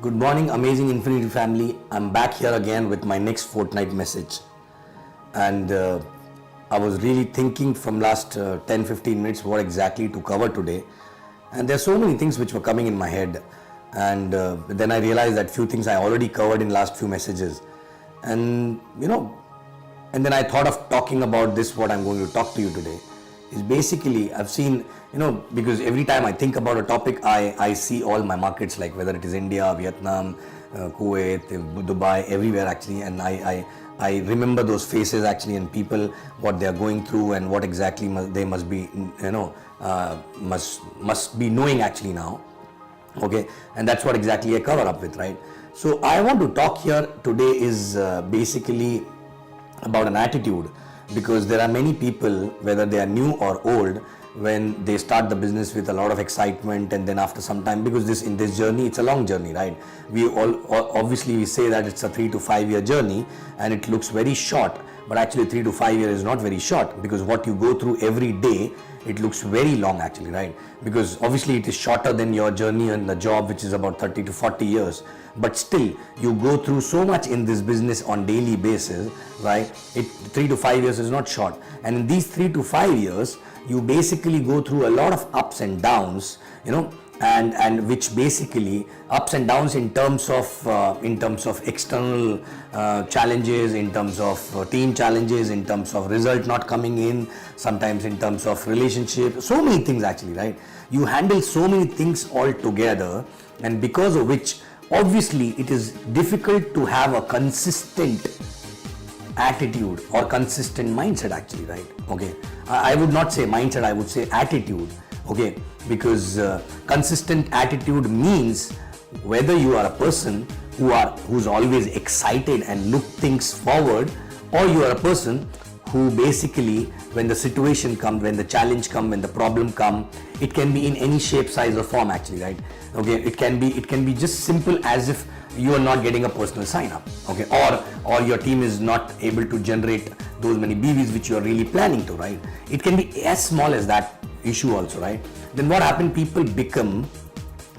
Good morning, amazing Infinity family. I'm back here again with my next fortnight message. And I was really thinking from last 10-15 minutes what exactly to cover today. And there's so many things which were coming in my head. And then I realized that few things I already covered in last few messages. And and then I thought of talking about this, what I'm going to talk to you today. Is basically, I've seen, because every time I think about a topic, I see all my markets, like whether it is India, Vietnam, Kuwait, Dubai, everywhere actually, and I remember those faces actually, and people, what they are going through and what exactly they must be, must be knowing actually now. Okay, and that's what exactly I cover up with, right? So I want to talk here today is basically about an attitude. Because there are many people, whether they are new or old, when they start the business with a lot of excitement, and then after some time, because in this journey, it's a long journey, right? We all obviously we say that it's a 3 to 5 year journey, and it looks very short, but actually 3 to 5 years is not very short, because what you go through every day, it looks very long actually, right? Because obviously it is shorter than your journey in the job, which is about 30 to 40 years. But still, you go through so much in this business on daily basis, right? 3 to 5 years is not short. And in these 3 to 5 years, you basically go through a lot of ups and downs, and which basically ups and downs in terms of external challenges, in terms of team challenges, in terms of result not coming in, sometimes in terms of relationship, so many things actually, right? You handle so many things all together, and because of which obviously it is difficult to have a consistent attitude or consistent mindset actually, right? Okay, I would not say mindset, I would say attitude. Okay, because consistent attitude means whether you are a person who's always excited and look things forward, or you are a person who basically, when the situation comes, when the challenge comes, when the problem comes, it can be in any shape, size or form actually, right? Okay, it can be just simple as if you are not getting a personal sign up, okay, or your team is not able to generate those many BVs which you are really planning to, right? It can be as small as that issue also, right? Then what happens, people become,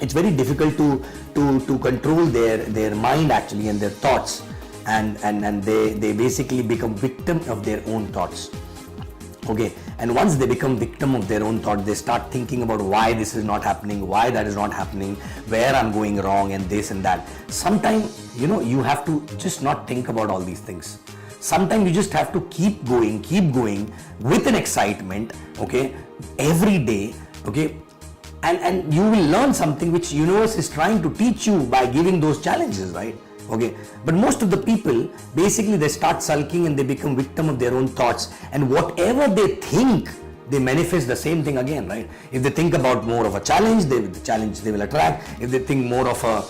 it's very difficult to control their mind actually and their thoughts, and they basically become victim of their own thoughts. Okay, and once they become victim of their own thought, they start thinking about why this is not happening, why that is not happening, where I'm going wrong, and this and that. Sometimes, you have to just not think about all these things. Sometimes you just have to keep going with an excitement, okay, every day, okay, and you will learn something which universe is trying to teach you by giving those challenges, right? Okay, but most of the people basically they start sulking and they become victim of their own thoughts, and whatever they think, they manifest the same thing again, right? If they think about more of a challenge, they will attract. If they think more of a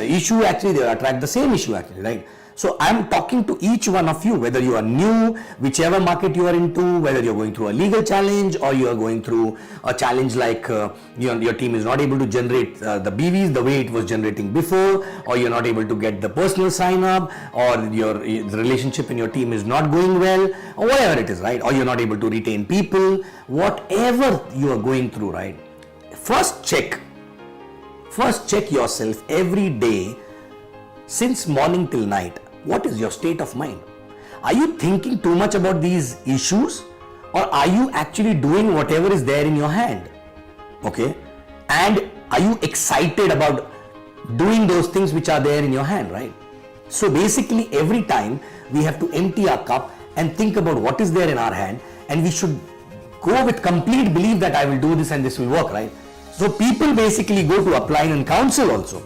issue, actually they will attract the same issue actually, right? So I'm talking to each one of you, whether you are new, whichever market you are into, whether you're going through a legal challenge or you are going through a challenge like your team is not able to generate the BVs the way it was generating before, or you're not able to get the personal sign up, or the relationship in your team is not going well, or whatever it is, right? Or you're not able to retain people, whatever you are going through, right? First check yourself every day. Since morning till night, what is your state of mind? Are you thinking too much about these issues, or are you actually doing whatever is there in your hand? Okay, and are you excited about doing those things which are there in your hand, right? So basically every time we have to empty our cup and think about what is there in our hand, and we should go with complete belief that I will do this and this will work, right? So people basically go to upline and counsel also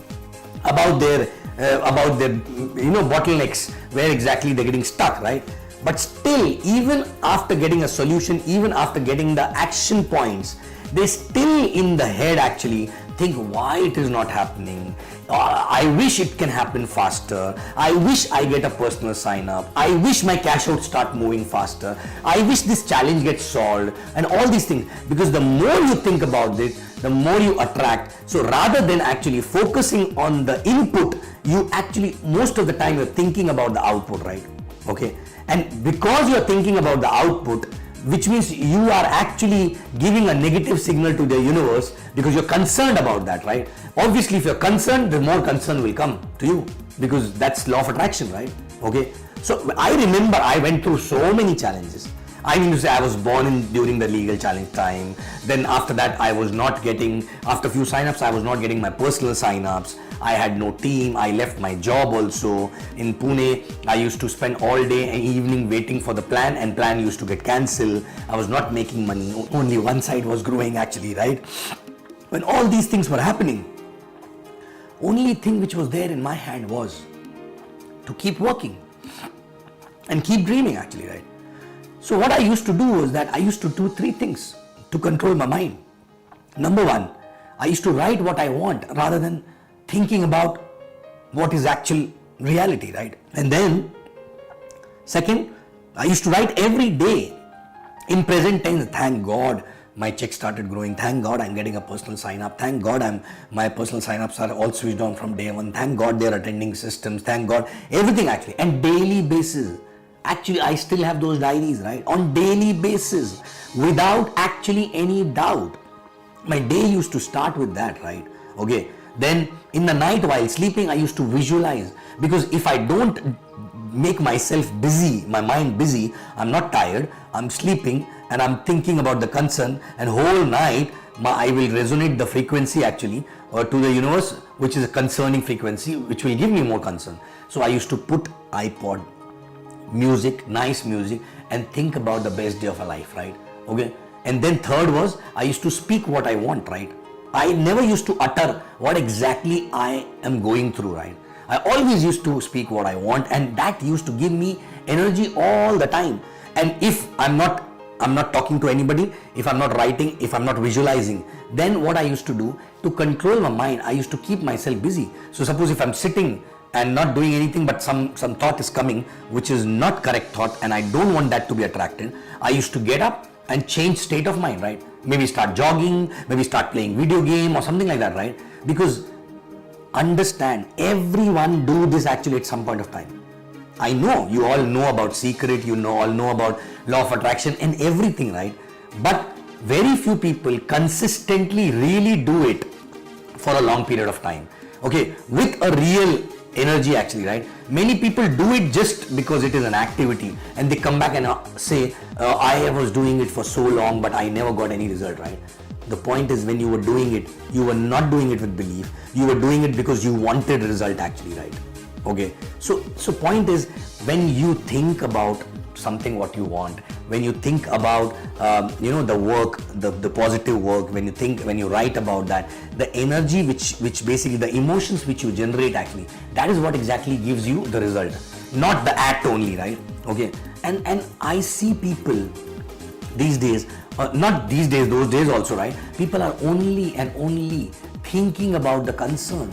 about their bottlenecks, where exactly they're getting stuck, right? But still, even after getting a solution, even after getting the action points, they still in the head actually think why it is not happening. I wish it can happen faster. I wish I get a personal sign up. I wish my cash out start moving faster. I wish this challenge gets solved, and all these things, because the more you think about it, the more you attract. So rather than actually focusing on the input, you actually, most of the time you're thinking about the output, right? Okay, and because you're thinking about the output, which means you are actually giving a negative signal to the universe because you're concerned about that, right? Obviously, if you're concerned, the more concern will come to you because that's law of attraction, right? Okay. So I remember I went through so many challenges. I mean to say I was born during the legal challenge time. Then after that I was not getting, after a few signups I was not getting my personal signups. I had no team. I left my job also. In Pune, I used to spend all day and evening waiting for the plan, and plan used to get cancelled. I was not making money. Only one side was growing actually, right? When all these things were happening, only thing which was there in my hand was to keep working and keep dreaming actually, right? So what I used to do was that I used to do three things to control my mind. Number one, I used to write what I want rather than thinking about what is actual reality, right? And then second, I used to write every day in present tense. Thank God my check started growing. Thank God I'm getting a personal sign up. Thank God my personal sign ups are all switched on from day one. Thank God they're attending systems. Thank God everything actually. And daily basis. Actually, I still have those diaries, right? On daily basis, without actually any doubt. My day used to start with that, right? Okay. Then in the night while sleeping, I used to visualize, because if I don't make myself busy, my mind busy, I'm not tired, I'm sleeping and I'm thinking about the concern, and whole night I will resonate the frequency actually to the universe, which is a concerning frequency, which will give me more concern. So I used to put iPod, music, nice music, and think about the best day of a life, right? Okay. And then third was, I used to speak what I want, right? I never used to utter what exactly I am going through, right? I always used to speak what I want, and that used to give me energy all the time. And if I'm not talking to anybody, if I'm not writing, if I'm not visualizing, then what I used to do to control my mind, I used to keep myself busy. So suppose if I'm sitting and not doing anything, but some thought is coming which is not correct thought, and I don't want that to be attracted, I used to get up and change state of mind, right? Maybe start jogging, maybe start playing video game or something like that, right? Because understand, everyone do this actually at some point of time. I know you all know about secret, all know about law of attraction and everything, right? But very few people consistently really do it for a long period of time, okay, with a real energy actually, right? Many people do it just because it is an activity, and they come back and say, I was doing it for so long but I never got any result, right? The point is, when you were doing it, you were not doing it with belief, you were doing it because you wanted result actually, right? Okay, so point is, when you think about something what you want, when you think about the work, the positive work, when you write about that, the energy which basically the emotions which you generate actually, that is what exactly gives you the result, not the act only, right? Okay. And I see people these days, not these days, those days also, right? People are only and only thinking about the concern.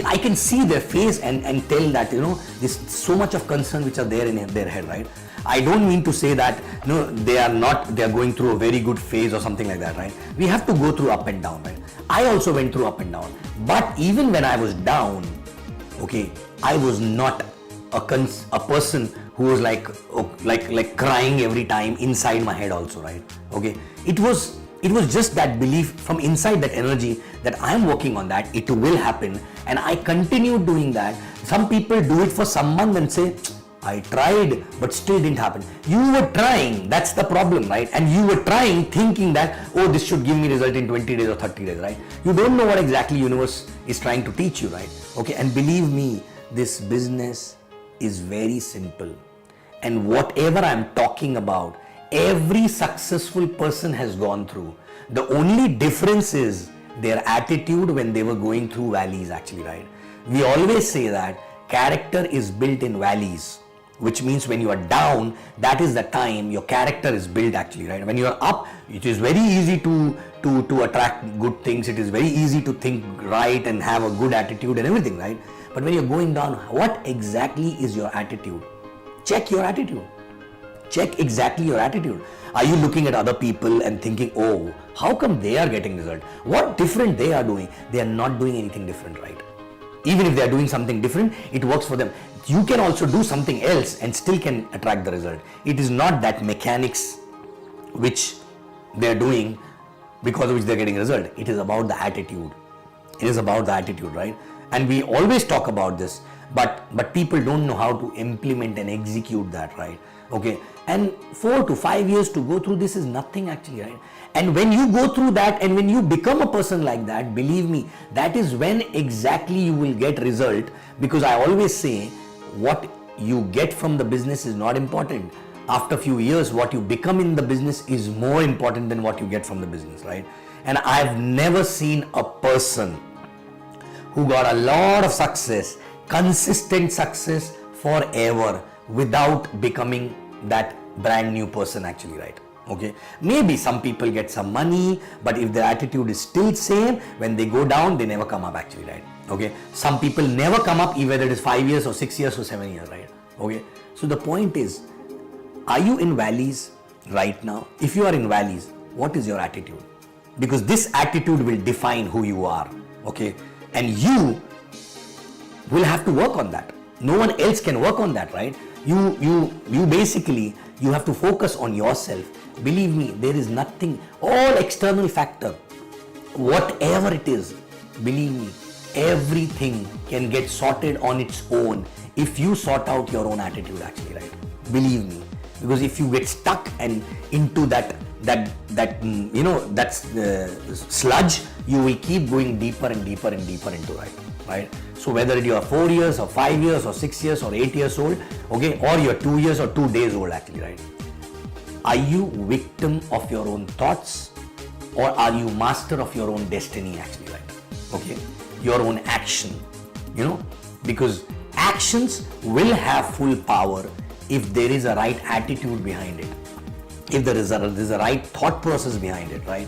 I can see their face and tell that, there's so much of concern which are there in their head, right? I don't mean to say that they are going through a very good phase or something like that, right? We have to go through up and down, right? I also went through up and down, but even when I was down, okay, I was not a person who was like crying every time inside my head also, right? Okay, it was just that belief from inside, that energy that I'm working on that, it will happen, and I continue doing that. Some people do it for some month and say, I tried but still didn't happen. You were trying, that's the problem, right? And you were trying thinking that, oh, this should give me result in 20 days or 30 days, right? You don't know what exactly universe is trying to teach you, right? Okay, and believe me, this business is very simple, and whatever I'm talking about, every successful person has gone through. The only difference is their attitude when they were going through valleys actually, right? We always say that character is built in valleys, which means when you are down, that is the time your character is built actually, right? When you are up, it is very easy to attract good things. It is very easy to think right and have a good attitude and everything, right? But when you're going down, what exactly is your attitude? Check your attitude. Check exactly your attitude. Are you looking at other people and thinking, oh, how come they are getting result? What different they are doing? They are not doing anything different, right? Even if they are doing something different, it works for them. You can also do something else and still can attract the result. It is not that mechanics which they're doing, because of which they're getting result. It is about the attitude. It is about the attitude, right? And we always talk about this, but people don't know how to implement and execute that, right? Okay, and 4 to 5 years to go through this is nothing actually, right? And when you go through that and when you become a person like that, believe me, that is when exactly you will get result. Because I always say, what you get from the business is not important. After a few years, what you become in the business is more important than what you get from the business, right? And I've never seen a person who got a lot of success, consistent success forever, without becoming that brand new person actually, right? Okay, maybe some people get some money, but if their attitude is still same, when they go down, they never come up actually, right? Okay, some people never come up, whether it is 5 years or 6 years or 7 years, right? Okay, so the point is, are you in valleys right now? If you are in valleys, what is your attitude? Because this attitude will define who you are, okay? And you will have to work on that. No one else can work on that, right? You basically, you have to focus on yourself. Believe me, there is nothing, all external factor, whatever it is, believe me, everything can get sorted on its own if you sort out your own attitude actually, right? Believe me, because if you get stuck and into that sludge, you will keep going deeper and deeper and deeper into it, right? So whether you are 4 years or 5 years or 6 years or 8 years old, okay, or you are 2 years or 2 days old actually, right? Are you victim of your own thoughts, or are you master of your own destiny actually, right? Okay, your own action, because actions will have full power if there is a right attitude behind it, if there is a right thought process behind it, right?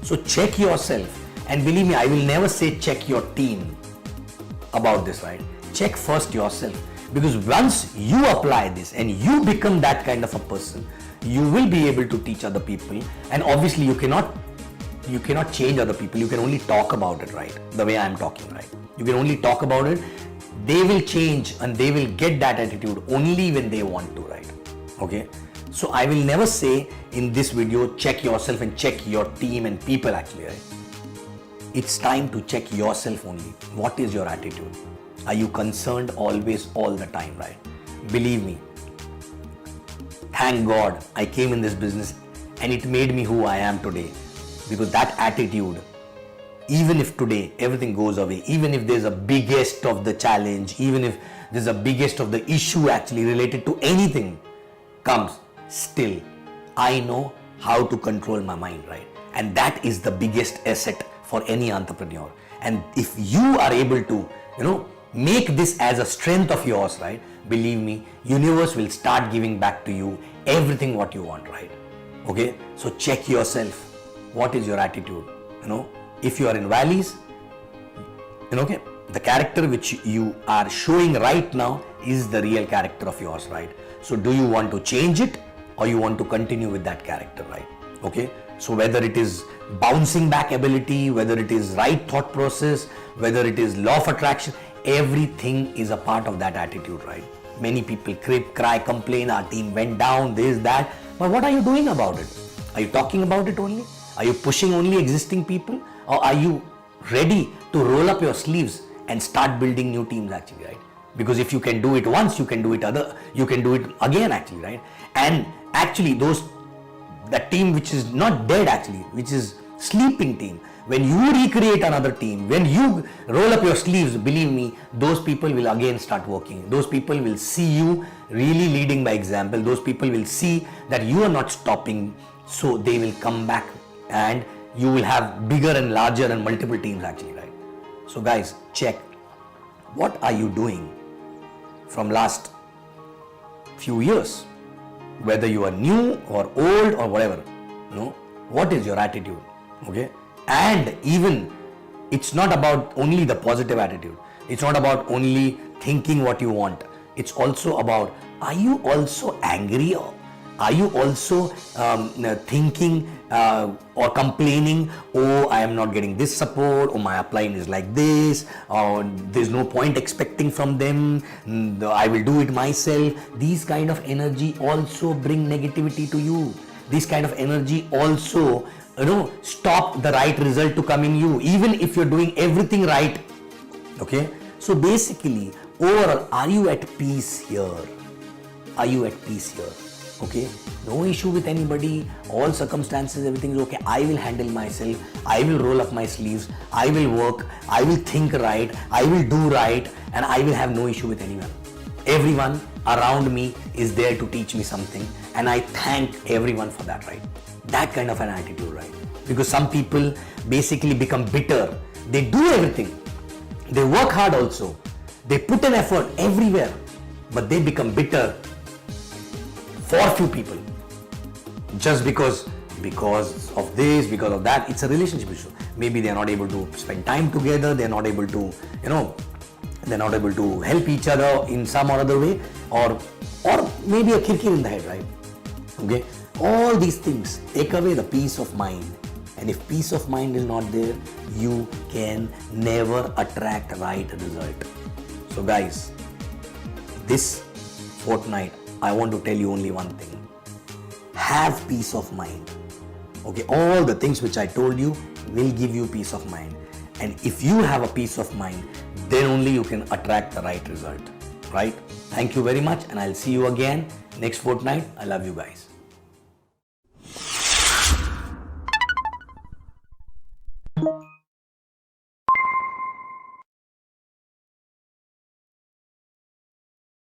So check yourself, and believe me, I will never say check your team about this, right? Check first yourself, because once you apply this and you become that kind of a person, you will be able to teach other people. And obviously you cannot change other people. You can only talk about it, right? The way I am talking, right? You can only talk about it. They will change and they will get that attitude only when they want to, right? Okay, so I will never say in this video check yourself and check your team and people actually, right? It's time to check yourself only. What is your attitude? Are you concerned always, all the time, right? Believe me, thank God I came in this business and it made me who I am today, because that attitude, even if today everything goes away, even if there's a biggest of the challenge, even if there's a biggest of the issue actually related to anything comes, still I know how to control my mind, right? And that is the biggest asset for any entrepreneur. And if you are able to, make this as a strength of yours, right? Believe me, universe will start giving back to you everything what you want, right? Okay, so check yourself. What is your attitude? If you are in valleys, okay, the character which you are showing right now is the real character of yours, right? So do you want to change it, or you want to continue with that character, right? Okay, so whether it is bouncing back ability, whether it is right thought process, whether it is law of attraction, everything is a part of that attitude, right? Many people cry, complain, our team went down, this, that, but what are you doing about it? Are you talking about it only? Are you pushing only existing people, or are you ready to roll up your sleeves and start building new teams actually, right? Because if you can do it once, you can do it again actually, right? And actually that team which is not dead actually, which is sleeping team, when you recreate another team, when you roll up your sleeves, believe me, those people will again start working. Those people will see you really leading by example. Those people will see that you are not stopping, so they will come back and you will have bigger and larger and multiple teams actually, right? So guys, check what are you doing from last few years, whether you are new or old or whatever, what is your attitude? Okay, and even it's not about only the positive attitude, it's not about only thinking what you want, it's also about, are you also angry, or are you also thinking or complaining, oh, I am not getting this support, or my upline is like this, or there's no point expecting from them, I will do it myself. These kind of energy also bring negativity to you. this kind of energy also, stop the right result to come in you, even if you're doing everything right. Okay, so basically, overall, are you at peace here? Are you at peace here? Okay, no issue with anybody, all circumstances, everything is okay. I will handle myself, I will roll up my sleeves, I will work, I will think right, I will do right, and I will have no issue with anyone. Everyone around me is there to teach me something, and I thank everyone for that, right? That kind of an attitude, right? Because some people basically become bitter. They do everything, they work hard also, they put an effort everywhere, but they become bitter for few people just because of this, because of that. It's a relationship issue. Maybe they are not able to spend time together, they are not able to, they're not able to help each other in some or other way, or maybe a kirkir in the head, right? Okay, all these things take away the peace of mind, and if peace of mind is not there, you can never attract right result. So guys, this fortnight I want to tell you only one thing: have peace of mind. Okay, all the things which I told you will give you peace of mind, and if you have a peace of mind, then only you can attract the right result, right? Thank you very much, and I'll see you again next fortnight. I love you guys.